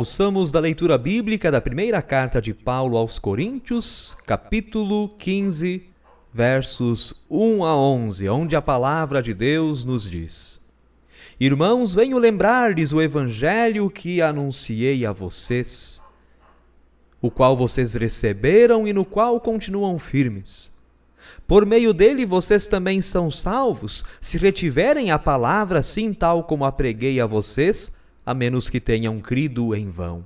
Ouçamos da leitura bíblica da primeira carta de Paulo aos Coríntios, capítulo 15, versos 1 a 11, onde a palavra de Deus nos diz: Irmãos, venho lembrar-lhes o evangelho que anunciei a vocês, o qual vocês receberam e no qual continuam firmes. Por meio dele vocês também são salvos, se retiverem a palavra assim tal como a preguei a vocês, a menos que tenham crido em vão.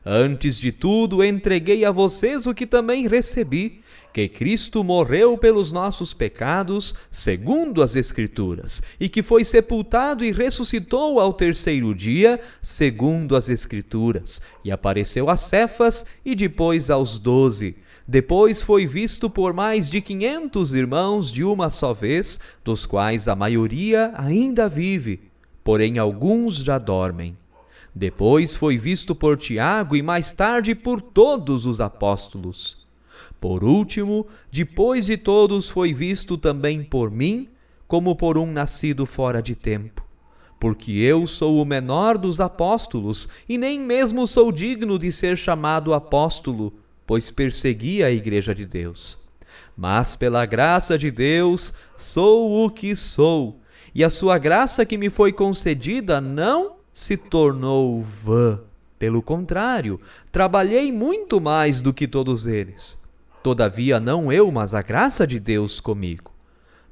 Antes de tudo, entreguei a vocês o que também recebi, que Cristo morreu pelos nossos pecados, segundo as Escrituras, e que foi sepultado e ressuscitou ao terceiro dia, segundo as Escrituras, e apareceu a Cefas e depois aos 12. Depois foi visto por mais de 500 irmãos de uma só vez, dos quais a maioria ainda vive, porém alguns já dormem. Depois foi visto por Tiago e mais tarde por todos os apóstolos. Por último, depois de todos foi visto também por mim, como por um nascido fora de tempo. Porque eu sou o menor dos apóstolos e nem mesmo sou digno de ser chamado apóstolo, pois persegui a igreja de Deus. Mas pela graça de Deus sou o que sou, e a sua graça que me foi concedida não se tornou vã. Pelo contrário, trabalhei muito mais do que todos eles. Todavia não eu, mas a graça de Deus comigo.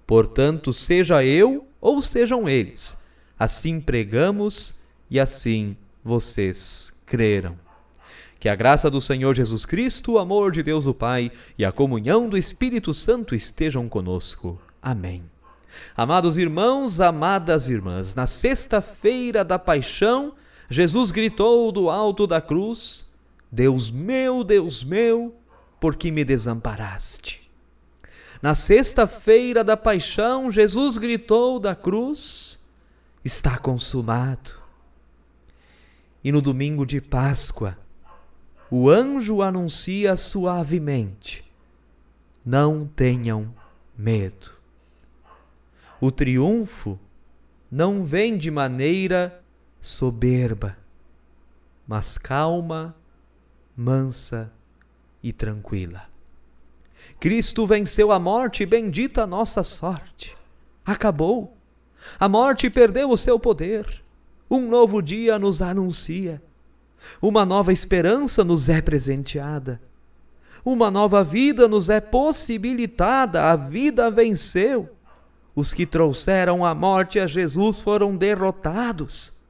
Portanto, seja eu ou sejam eles, assim pregamos e assim vocês creram. Que a graça do Senhor Jesus Cristo, o amor de Deus o Pai e a comunhão do Espírito Santo estejam conosco. Amém. Amados irmãos, amadas irmãs, na sexta-feira da paixão, Jesus gritou do alto da cruz: Deus meu, por que me desamparaste? Na sexta-feira da paixão, Jesus gritou da cruz: está consumado. E no domingo de Páscoa, o anjo anuncia suavemente: não tenham medo. O triunfo não vem de maneira soberba, mas calma, mansa e tranquila. Cristo venceu a morte e bendita a nossa sorte. Acabou. A morte perdeu o seu poder. Um novo dia nos anuncia. Uma nova esperança nos é presenteada. Uma nova vida nos é possibilitada. A vida venceu. Os que trouxeram a morte a Jesus foram derrotados.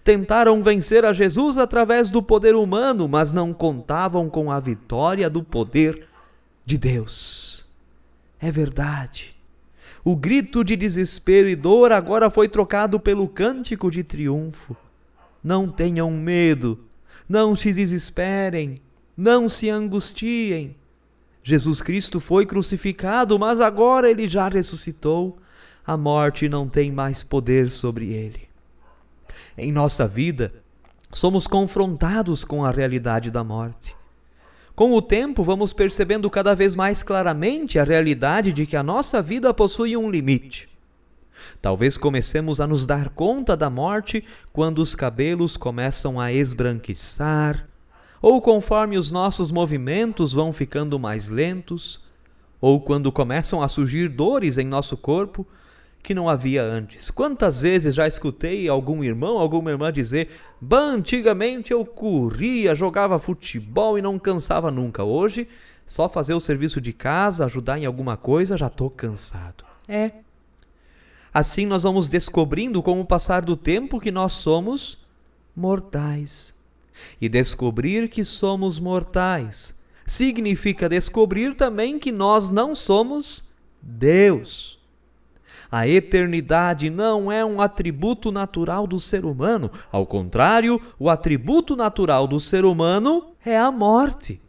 Tentaram vencer a Jesus através do poder humano, mas não contavam com a vitória do poder de Deus. É verdade. O grito de desespero e dor agora foi trocado pelo cântico de triunfo. Não tenham medo, não se desesperem, não se angustiem. Jesus Cristo foi crucificado, mas agora ele já ressuscitou. A morte não tem mais poder sobre ele. Em nossa vida, somos confrontados com a realidade da morte. Com o tempo, vamos percebendo cada vez mais claramente a realidade de que a nossa vida possui um limite. Talvez comecemos a nos dar conta da morte quando os cabelos começam a esbranquiçar, ou conforme os nossos movimentos vão ficando mais lentos, ou quando começam a surgir dores em nosso corpo que não havia antes. Quantas vezes já escutei algum irmão, alguma irmã dizer: antigamente eu corria, jogava futebol e não cansava nunca. Hoje, só fazer o serviço de casa, ajudar em alguma coisa, já estou cansado. Assim nós vamos descobrindo com o passar do tempo que nós somos mortais. E descobrir que somos mortais significa descobrir também que nós não somos Deus. A eternidade não é um atributo natural do ser humano. Ao contrário, o atributo natural do ser humano é a morte.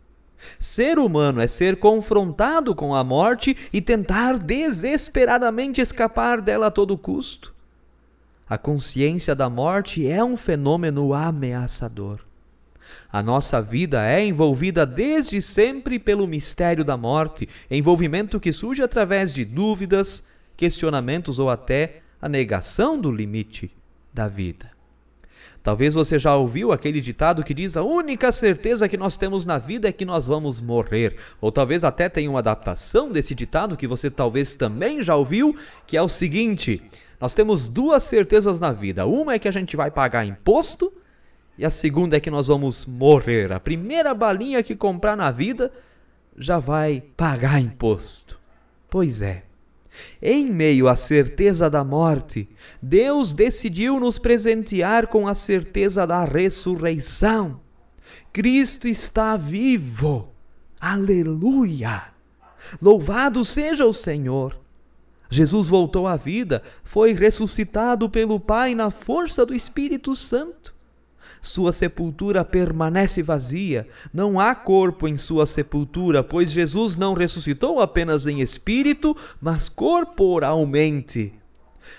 Ser humano é ser confrontado com a morte e tentar desesperadamente escapar dela a todo custo. A consciência da morte é um fenômeno ameaçador. A nossa vida é envolvida desde sempre pelo mistério da morte, envolvimento que surge através de dúvidas, questionamentos ou até a negação do limite da vida. Talvez você já ouviu aquele ditado que diz: a única certeza que nós temos na vida é que nós vamos morrer. Ou talvez até tenha uma adaptação desse ditado que você talvez também já ouviu, que é o seguinte: nós temos duas certezas na vida. Uma é que a gente vai pagar imposto e a segunda é que nós vamos morrer. A primeira balinha que comprar na vida já vai pagar imposto. Pois é. Em meio à certeza da morte, Deus decidiu nos presentear com a certeza da ressurreição. Cristo está vivo. Aleluia! Louvado seja o Senhor! Jesus voltou à vida, foi ressuscitado pelo Pai na força do Espírito Santo. Sua sepultura permanece vazia, não há corpo em sua sepultura, pois Jesus não ressuscitou apenas em espírito, mas corporalmente.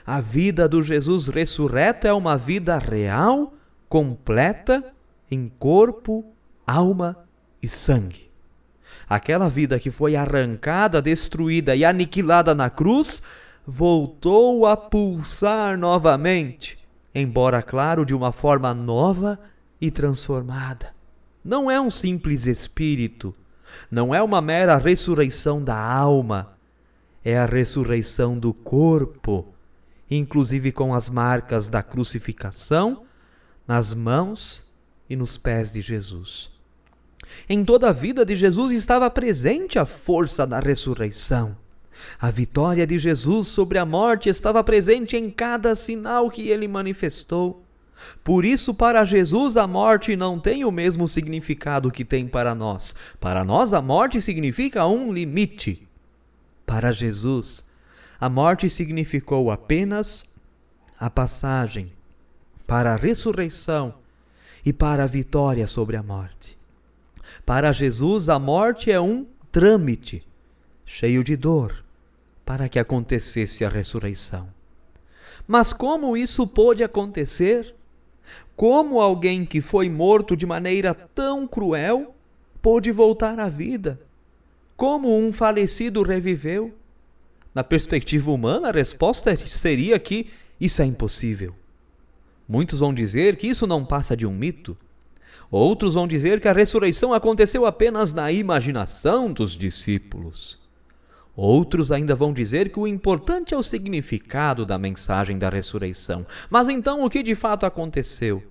A vida do Jesus ressurreto é uma vida real, completa, em corpo, alma e sangue. Aquela vida que foi arrancada, destruída e aniquilada na cruz, voltou a pulsar novamente, embora, claro, de uma forma nova e transformada. Não é um simples espírito, não é uma mera ressurreição da alma, é a ressurreição do corpo, inclusive com as marcas da crucificação nas mãos e nos pés de Jesus. Em toda a vida de Jesus estava presente a força da ressurreição. A vitória de Jesus sobre a morte estava presente em cada sinal que ele manifestou. Por isso, para Jesus, a morte não tem o mesmo significado que tem para nós. Para nós, a morte significa um limite. Para Jesus, a morte significou apenas a passagem para a ressurreição e para a vitória sobre a morte. Para Jesus, a morte é um trâmite cheio de dor para que acontecesse a ressurreição. Mas como isso pôde acontecer? Como alguém que foi morto de maneira tão cruel pôde voltar à vida? Como um falecido reviveu? Na perspectiva humana, a resposta seria que isso é impossível. Muitos vão dizer que isso não passa de um mito. Outros vão dizer que a ressurreição aconteceu apenas na imaginação dos discípulos. Outros ainda vão dizer que o importante é o significado da mensagem da ressurreição. Mas então o que de fato aconteceu?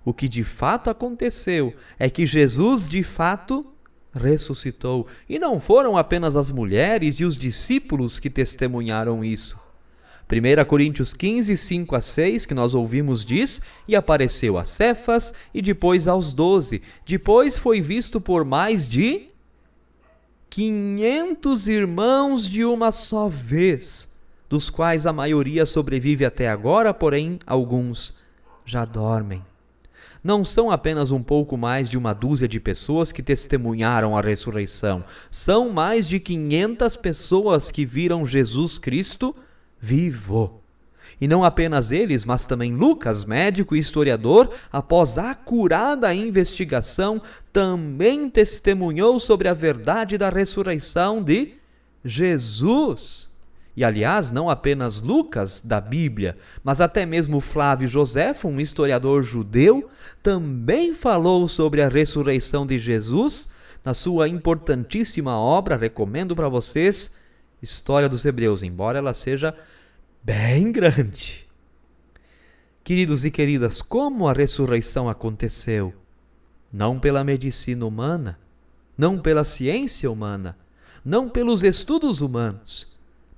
O que de fato aconteceu é que Jesus de fato ressuscitou. E não foram apenas as mulheres e os discípulos que testemunharam isso. 1 Coríntios 15, 5-6, que nós ouvimos, diz: e apareceu a Cefas e depois aos 12. Depois foi visto por mais de 500 irmãos de uma só vez, dos quais a maioria sobrevive até agora, porém alguns já dormem. Não são apenas um pouco mais de uma dúzia de pessoas que testemunharam a ressurreição. São mais de 500 pessoas que viram Jesus Cristo vivo. E não apenas eles, mas também Lucas, médico e historiador, após acurada investigação, também testemunhou sobre a verdade da ressurreição de Jesus. E, aliás, não apenas Lucas, da Bíblia, mas até mesmo Flávio Joséfo, um historiador judeu, também falou sobre a ressurreição de Jesus na sua importantíssima obra. Recomendo para vocês História dos Hebreus, embora ela seja bem grande. Queridos e queridas, como a ressurreição aconteceu? Não pela medicina humana, não pela ciência humana, não pelos estudos humanos,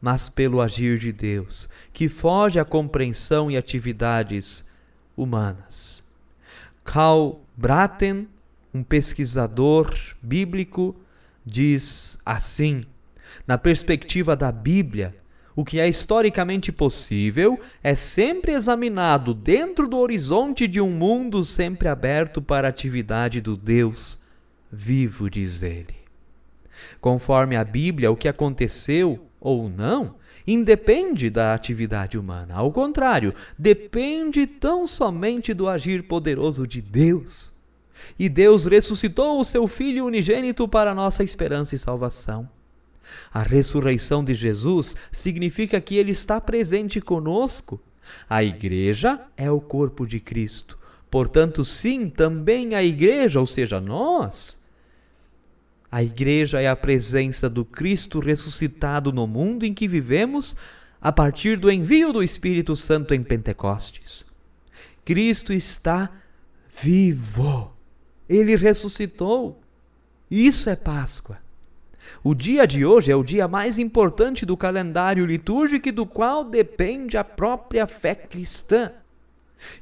mas pelo agir de Deus, que foge à compreensão e atividades humanas. Karl Braten, um pesquisador bíblico, diz assim: na perspectiva da Bíblia, o que é historicamente possível é sempre examinado dentro do horizonte de um mundo sempre aberto para a atividade do Deus vivo, diz ele. Conforme a Bíblia, o que aconteceu ou não independe da atividade humana. Ao contrário, depende tão somente do agir poderoso de Deus. E Deus ressuscitou o seu Filho unigênito para a nossa esperança e salvação. A ressurreição de Jesus significa que Ele está presente conosco. A igreja é o corpo de Cristo. Portanto, sim, também a igreja, ou seja, nós, a igreja é a presença do Cristo ressuscitado no mundo em que vivemos a partir do envio do Espírito Santo em Pentecostes. Cristo está vivo. Ele ressuscitou. Isso é Páscoa. O dia de hoje é o dia mais importante do calendário litúrgico e do qual depende a própria fé cristã.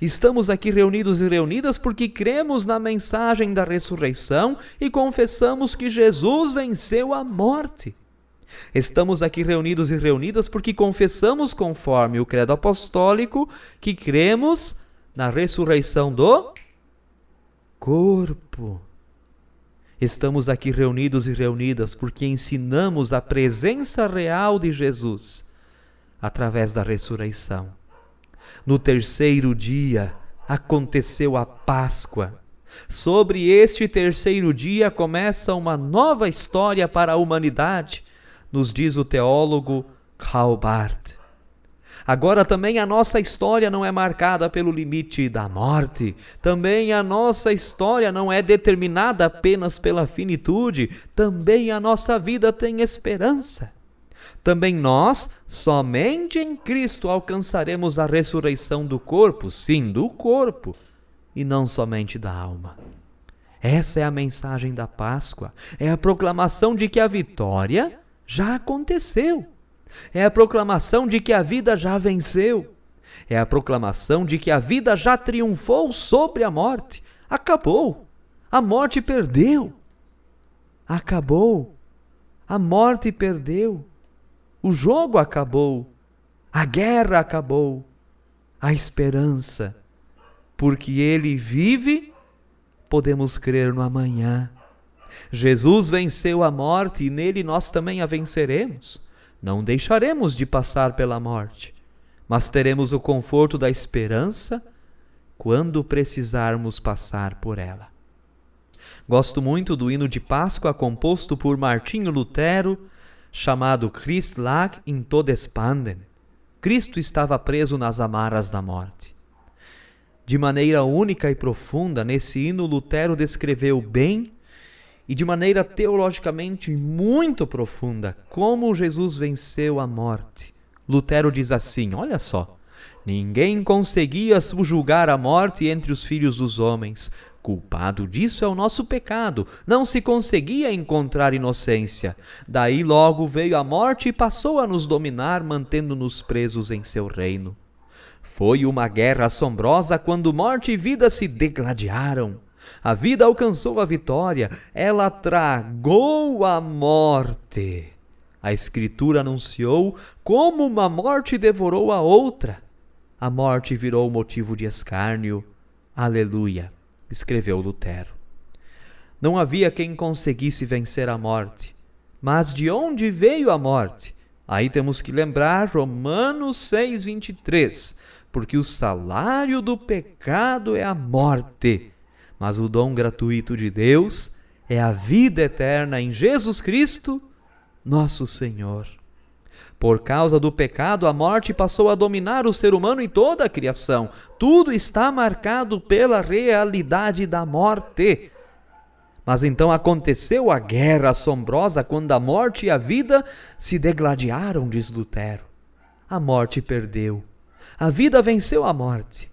Estamos aqui reunidos e reunidas porque cremos na mensagem da ressurreição e confessamos que Jesus venceu a morte. Estamos aqui reunidos e reunidas porque confessamos, conforme o credo apostólico, que cremos na ressurreição do corpo. Estamos aqui reunidos e reunidas porque ensinamos a presença real de Jesus através da ressurreição. No terceiro dia aconteceu a Páscoa. Sobre este terceiro dia começa uma nova história para a humanidade, nos diz o teólogo Karl Barth. Agora também a nossa história não é marcada pelo limite da morte. Também a nossa história não é determinada apenas pela finitude. Também a nossa vida tem esperança. Também nós, somente em Cristo, alcançaremos a ressurreição do corpo, sim, do corpo, e não somente da alma. Essa é a mensagem da Páscoa. É a proclamação de que a vitória já aconteceu. É a proclamação de que a vida já venceu. É a proclamação de que a vida já triunfou sobre a morte. Acabou. A morte perdeu. Acabou. A morte perdeu. O jogo acabou. A guerra acabou. A esperança. Porque Ele vive, podemos crer no amanhã. Jesus venceu a morte e nele nós também a venceremos. Não deixaremos de passar pela morte, mas teremos o conforto da esperança quando precisarmos passar por ela. Gosto muito do hino de Páscoa composto por Martinho Lutero, chamado Christ lag in Todesbanden. Cristo estava preso nas amarras da morte. De maneira única e profunda, nesse hino Lutero descreveu bem e de maneira teologicamente muito profunda como Jesus venceu a morte. Lutero diz assim, olha só: ninguém conseguia subjugar a morte entre os filhos dos homens. Culpado disso é o nosso pecado. Não se conseguia encontrar inocência. Daí logo veio a morte e passou a nos dominar, mantendo-nos presos em seu reino. Foi uma guerra assombrosa quando morte e vida se degladiaram. A vida alcançou a vitória, ela tragou a morte. A Escritura anunciou como uma morte devorou a outra. A morte virou motivo de escárnio. Aleluia, escreveu Lutero. Não havia quem conseguisse vencer a morte. Mas de onde veio a morte? Aí temos que lembrar Romanos 6:23, porque o salário do pecado é a morte, mas o dom gratuito de Deus é a vida eterna em Jesus Cristo, nosso Senhor. Por causa do pecado, a morte passou a dominar o ser humano e toda a criação. Tudo está marcado pela realidade da morte. Mas então aconteceu a guerra assombrosa quando a morte e a vida se degladiaram, diz Lutero. A morte perdeu. A vida venceu a morte.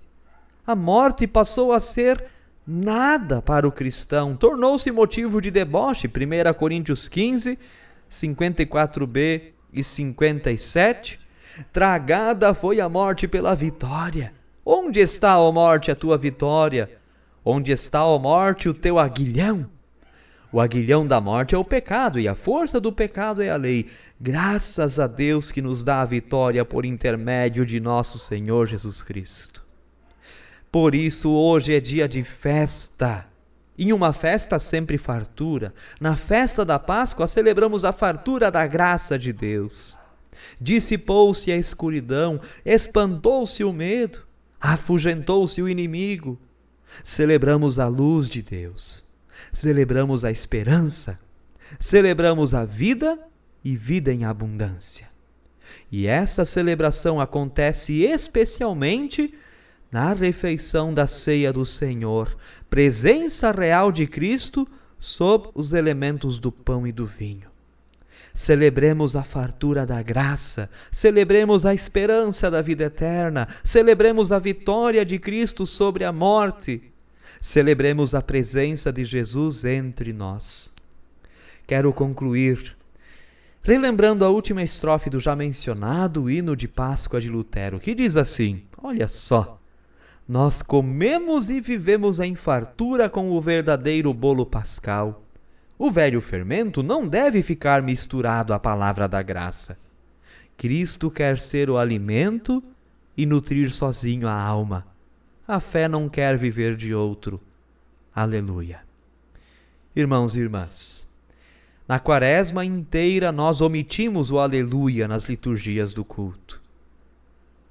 A morte passou a ser nada para o cristão. Tornou-se motivo de deboche. 1 Coríntios 15, 54b e 57. Tragada foi a morte pela vitória. Onde está, ó morte, a tua vitória? Onde está, ó morte, o teu aguilhão? O aguilhão da morte é o pecado e a força do pecado é a lei. Graças a Deus que nos dá a vitória por intermédio de nosso Senhor Jesus Cristo. Por isso hoje é dia de festa. Em uma festa sempre fartura. Na festa da Páscoa celebramos a fartura da graça de Deus. Dissipou-se a escuridão, espantou-se o medo, afugentou-se o inimigo. Celebramos a luz de Deus. Celebramos a esperança, celebramos a vida e vida em abundância. E essa celebração acontece especialmente na refeição da ceia do Senhor, presença real de Cristo sob os elementos do pão e do vinho. Celebremos a fartura da graça, celebremos a esperança da vida eterna, celebremos a vitória de Cristo sobre a morte, celebremos a presença de Jesus entre nós. Quero concluir relembrando a última estrofe do já mencionado hino de Páscoa de Lutero, que diz assim, olha só: nós comemos e vivemos em fartura com o verdadeiro bolo pascal. O velho fermento não deve ficar misturado à palavra da graça. Cristo quer ser o alimento e nutrir sozinho a alma. A fé não quer viver de outro. Aleluia. Irmãos e irmãs, na quaresma inteira nós omitimos o aleluia nas liturgias do culto.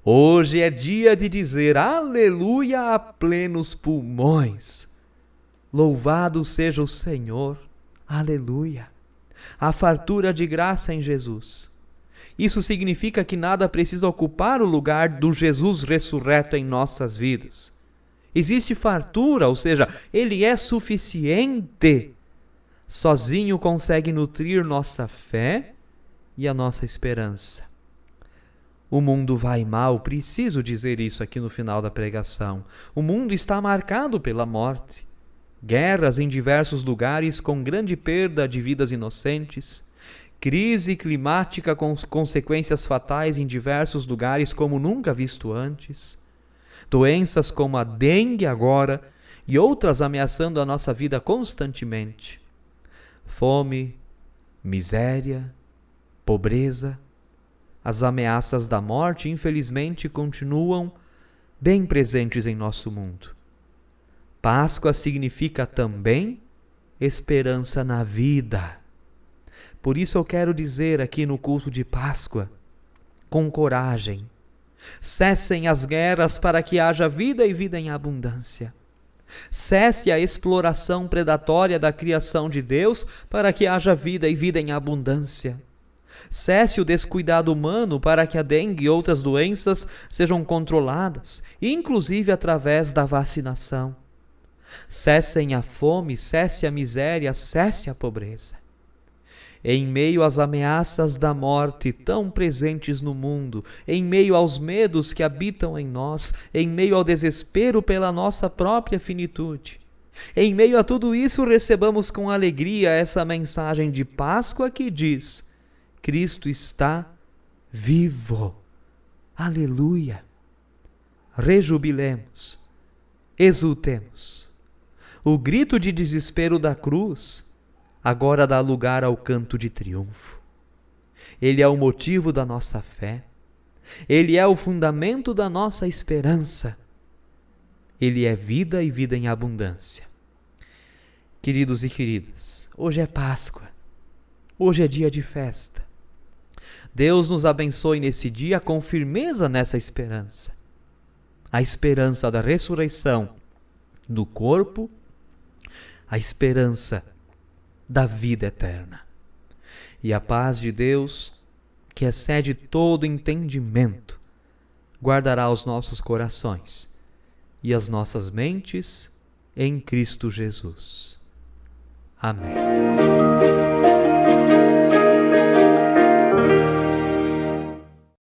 Hoje é dia de dizer aleluia a plenos pulmões. Louvado seja o Senhor. Aleluia! A fartura de graça em Jesus. Isso significa que nada precisa ocupar o lugar do Jesus ressurreto em nossas vidas. Existe fartura, ou seja, Ele é suficiente. Sozinho consegue nutrir nossa fé e a nossa esperança. O mundo vai mal, preciso dizer isso aqui no final da pregação. O mundo está marcado pela morte. Guerras em diversos lugares com grande perda de vidas inocentes, crise climática com consequências fatais em diversos lugares como nunca visto antes, doenças como a dengue agora e outras ameaçando a nossa vida constantemente, fome, miséria, pobreza. As ameaças da morte, infelizmente, continuam bem presentes em nosso mundo. Páscoa significa também esperança na vida. Por isso eu quero dizer aqui no culto de Páscoa, com coragem, cessem as guerras para que haja vida e vida em abundância. Cesse a exploração predatória da criação de Deus para que haja vida e vida em abundância. Cesse o descuidado humano para que a dengue e outras doenças sejam controladas, inclusive através da vacinação. Cessem a fome, cesse a miséria, cesse a pobreza. Em meio às ameaças da morte tão presentes no mundo, em meio aos medos que habitam em nós, em meio ao desespero pela nossa própria finitude, em meio a tudo isso, recebamos com alegria essa mensagem de Páscoa que diz: Cristo está vivo. Aleluia! Rejubilemos, exultemos. O grito de desespero da cruz agora dá lugar ao canto de triunfo. Ele é o motivo da nossa fé. Ele é o fundamento da nossa esperança. Ele é vida e vida em abundância. Queridos e queridas, hoje é Páscoa. Hoje é dia de festa. Deus nos abençoe nesse dia com firmeza nessa esperança. A esperança da ressurreição do corpo, a esperança da vida eterna. E a paz de Deus, que excede todo entendimento, guardará os nossos corações e as nossas mentes em Cristo Jesus. Amém.